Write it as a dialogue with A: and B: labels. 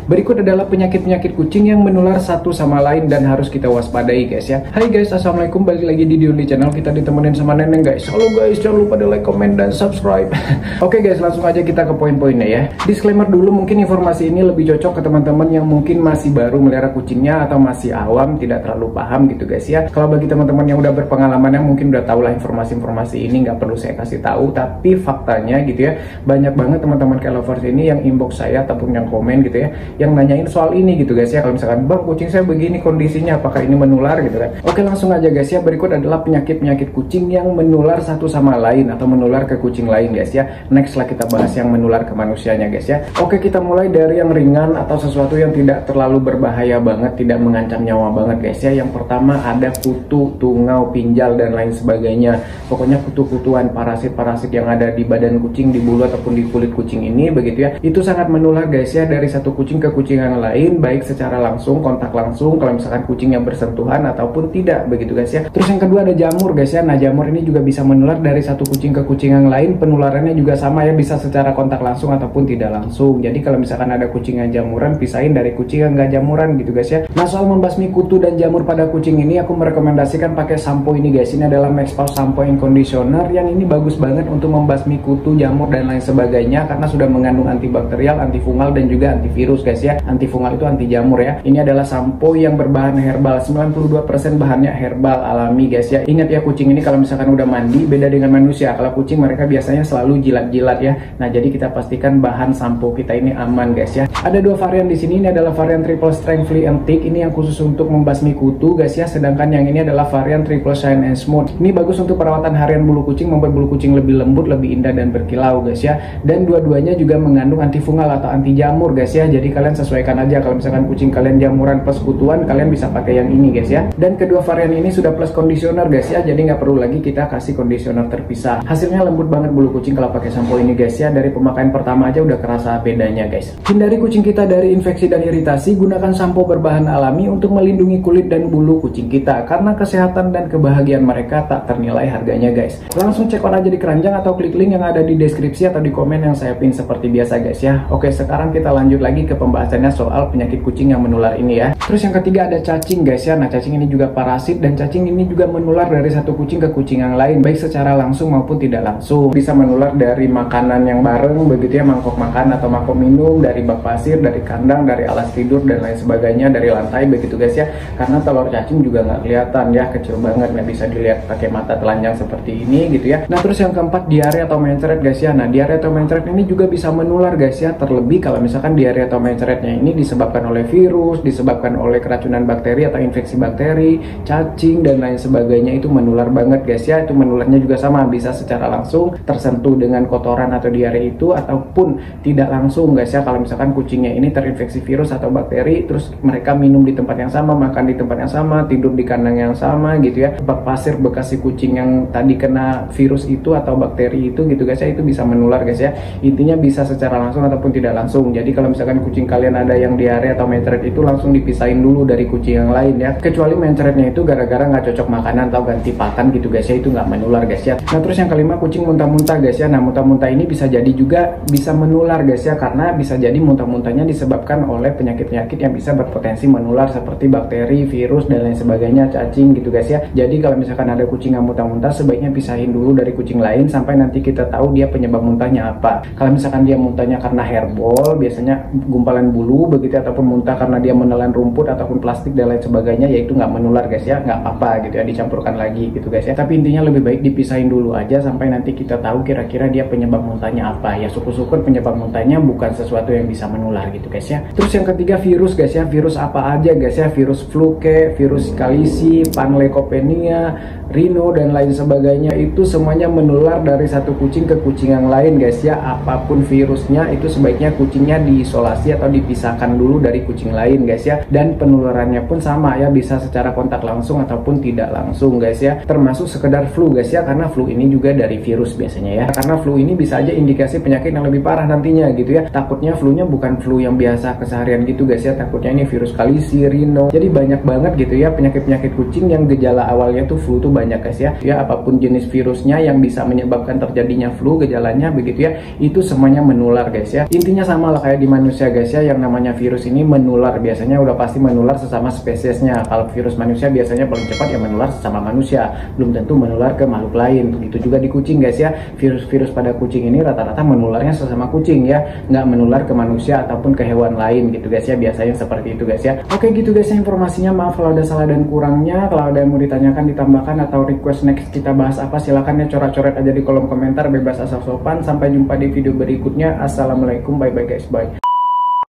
A: Berikut adalah penyakit-penyakit kucing yang menular satu sama lain dan harus kita waspadai guys ya. Hai guys, assalamualaikum, balik lagi di Dion channel. Kita ditemenin sama Neneng guys. Halo guys, jangan lupa di like, comment, dan subscribe. Oke guys, langsung aja kita ke poin-poinnya ya. Disclaimer dulu, mungkin informasi ini lebih cocok ke teman-teman yang mungkin masih baru melihara kucingnya atau masih awam, tidak terlalu paham gitu guys ya. Kalau bagi teman-teman yang udah berpengalaman, yang mungkin udah tahu lah informasi-informasi ini, nggak perlu saya kasih tahu. Tapi faktanya gitu ya, banyak banget teman-teman cat lovers ini yang inbox saya ataupun yang komen gitu ya, yang nanyain soal ini gitu guys ya. Kalau misalkan, bang, kucing saya begini kondisinya, apakah ini menular gitu kan. Oke, langsung aja guys ya. Berikut adalah penyakit-penyakit kucing yang menular satu sama lain atau menular ke kucing lain guys ya. Next lah kita bahas yang menular ke manusianya guys ya. Oke, kita mulai dari yang ringan atau sesuatu yang tidak terlalu berbahaya banget, tidak mengancam nyawa banget guys ya. Yang pertama ada kutu, tungau, pinjal, dan lain sebagainya. Pokoknya kutu-kutuan, parasit-parasit yang ada di badan kucing, di bulu ataupun di kulit kucing ini begitu ya. Itu sangat menular guys ya, dari satu kucing ke kucing yang lain, baik secara langsung, kontak langsung, kalau misalkan kucingnya bersentuhan ataupun tidak begitu guys ya. Terus yang kedua ada jamur guys ya. Nah, jamur ini juga bisa menular dari satu kucing ke kucing yang lain. Penularannya juga sama ya, bisa secara kontak langsung ataupun tidak langsung. Jadi kalau misalkan ada kucing yang jamuran, pisahin dari kucing yang nggak jamuran gitu guys ya. Nah, soal membasmi kutu dan jamur pada kucing ini, aku merekomendasikan pakai sampo ini guys. Ini adalah Max Paws Shampoo and Conditioner, yang ini bagus banget untuk membasmi kutu, jamur, dan lain sebagainya, karena sudah mengandung antibakterial, antifungal, dan juga antivirus guys ya. Antifungal itu anti jamur ya. Ini adalah sampo yang berbahan herbal, 92% bahannya herbal alami guys ya. Ingat ya, kucing ini kalau misalkan udah mandi, beda dengan manusia. Kalau kucing mereka biasanya selalu jilat-jilat ya. Nah, jadi kita pastikan bahan sampo kita ini aman guys ya. Ada dua varian di sini. Ini adalah varian Triple Strength Flea and Tick. Ini yang khusus untuk membasmi kutu guys ya. Sedangkan yang ini adalah varian Triple Shine and Smooth. Ini bagus untuk perawatan harian bulu kucing, membuat bulu kucing lebih lembut, lebih indah, dan berkilau guys ya. Dan dua-duanya juga mengandung antifungal atau anti jamur guys ya. Jadi kalian sesuaikan aja. Kalau misalkan kucing kalian jamuran plus kutuan, kalian bisa pakai yang ini guys ya. Dan kedua varian ini sudah plus conditioner guys ya. Jadi nggak perlu lagi kita kasih conditioner terpisah. Hasilnya lembut banget bulu kucing kalau pakai sampo ini guys ya. Dari pemakaian pertama aja udah kerasa bedanya guys. Hindari kucing kita dari infeksi dan iritasi. Gunakan sampo berbahan alami untuk melindungi kulit dan bulu kucing kita, karena kesehatan dan kebahagiaan mereka tak ternilai harganya guys. Langsung cek on aja di keranjang atau klik link yang ada di deskripsi atau di komen yang saya pin seperti biasa guys ya. Oke, sekarang kita lanjut lagi ke pembahasannya soal penyakit kucing yang menular ini ya. Terus yang ketiga ada cacing guys ya. Nah, cacing ini juga parasit, dan cacing ini juga menular dari satu kucing ke kucing yang lain, baik secara langsung maupun tidak langsung. Bisa menular dari makanan yang bareng begitu ya, mangkok makan atau mangkok minum, dari bak pasir, dari kandang, dari alas tidur, dan lain sebagainya, dari lantai begitu guys ya. Karena telur cacing juga nggak kelihatan ya, kecil banget, nggak bisa dilihat pakai mata telanjang seperti ini gitu ya. Nah, terus yang keempat diare atau mencret guys ya. Nah, diare atau mencret ini juga bisa menular guys ya, terlebih kalau misalkan diare atau mencretnya ini disebabkan oleh virus, disebabkan oleh keracunan bakteri atau infeksi bakteri, cacing, dan lain sebagainya. Itu menular banget guys ya. Itu menularnya juga sama, bisa secara langsung tersentuh dengan kotoran atau diare itu, ataupun tidak langsung guys ya. Kalau misalkan kucingnya ini terinfeksi virus atau bakteri, terus mereka minum di tempat yang sama, makan di tempat yang sama, tidur di kandang yang sama gitu ya. Bak pasir bekas si kucing yang tadi kena virus itu atau bakteri itu gitu guys ya, itu bisa menular guys ya. Intinya bisa secara langsung ataupun tidak langsung. Jadi kalau misalkan kucing kalian ada yang diare atau mencret, itu langsung dipisahin dulu dari kucing yang lain ya. Kecuali mencretnya itu gara-gara nggak cocok makanan atau ganti pakan gitu guys ya, itu nggak menular guys ya. Nah, terus yang kelima kucing muntah-muntah guys ya. Nah, muntah-muntah ini bisa jadi juga bisa menular guys ya, karena bisa jadi muntah-muntahnya disebabkan oleh penyakit-penyakit yang bisa berpotensi menular seperti bakteri, virus, dan lain sebagainya, cacing gitu guys ya. Jadi kalau misalkan ada kucing yang muntah-muntah, sebaiknya pisahin dulu dari kucing lain sampai nanti kita tahu dia penyebab muntahnya apa. Kalau misalkan dia muntahnya karena hairball, biasanya gumpalan bulu begitu, ataupun muntah karena dia menelan rumput ataupun plastik dan lain sebagainya, yaitu nggak menular guys ya, nggak apa-apa gitu ya, dicampurkan lagi gitu guys ya. Tapi intinya lebih baik dipisahin dulu aja sampai nanti kita tahu kira-kira dia penyebab muntahnya apa ya. Syukur-syukur penyebab muntahnya bukan sesuatu yang bisa menular gitu guys ya. Terus yang ketiga virus guys ya. Virus apa aja guys ya, virus fluke, virus kalisi, panleukopenia, rhino, dan lain sebagainya, itu semuanya menular dari satu kucing ke kucing yang lain guys ya. Apapun virusnya, itu sebaiknya kucingnya diisolasi atau dipisahkan dulu dari kucing lain guys ya. Dan penularannya pun sama ya, bisa secara kontak langsung ataupun tidak langsung guys ya. Termasuk sekedar flu guys ya, karena flu ini juga dari virus biasanya ya. Karena flu ini bisa aja indikasi penyakit yang lebih parah nantinya gitu ya. Takutnya flu-nya bukan flu yang biasa keseharian gitu guys ya, takutnya ini virus kalisi, rhino. Jadi banyak banget gitu ya penyakit-penyakit kucing yang gejala awalnya tuh flu tuh banyak guys ya. Ya apapun jenis virusnya yang bisa menyebabkan terjadinya flu, gejalanya begitu ya, itu semuanya menular guys ya. Intinya sama lah kayak di manusia guys ya, yang namanya virus ini menular, biasanya udah pasti menular sesama spesiesnya. Kalau virus manusia biasanya paling cepat ya menular sesama manusia, belum tentu menular ke makhluk lain. Begitu juga di kucing guys ya, virus-virus pada kucing ini rata-rata menularnya sesama kucing ya, nggak menular ke manusia ataupun ke hewan lain gitu guys ya, biasanya seperti itu guys ya. Oke gitu guys ya informasinya, maaf kalau ada salah dan kurangnya. Kalau ada yang mau ditanyakan, ditambahkan atau request next kita bahas apa, silahkan ya coret-coret aja di kolom komentar, bebas asal sopan. Sampai jumpa di video berikutnya. Assalamualaikum, bye bye guys, bye.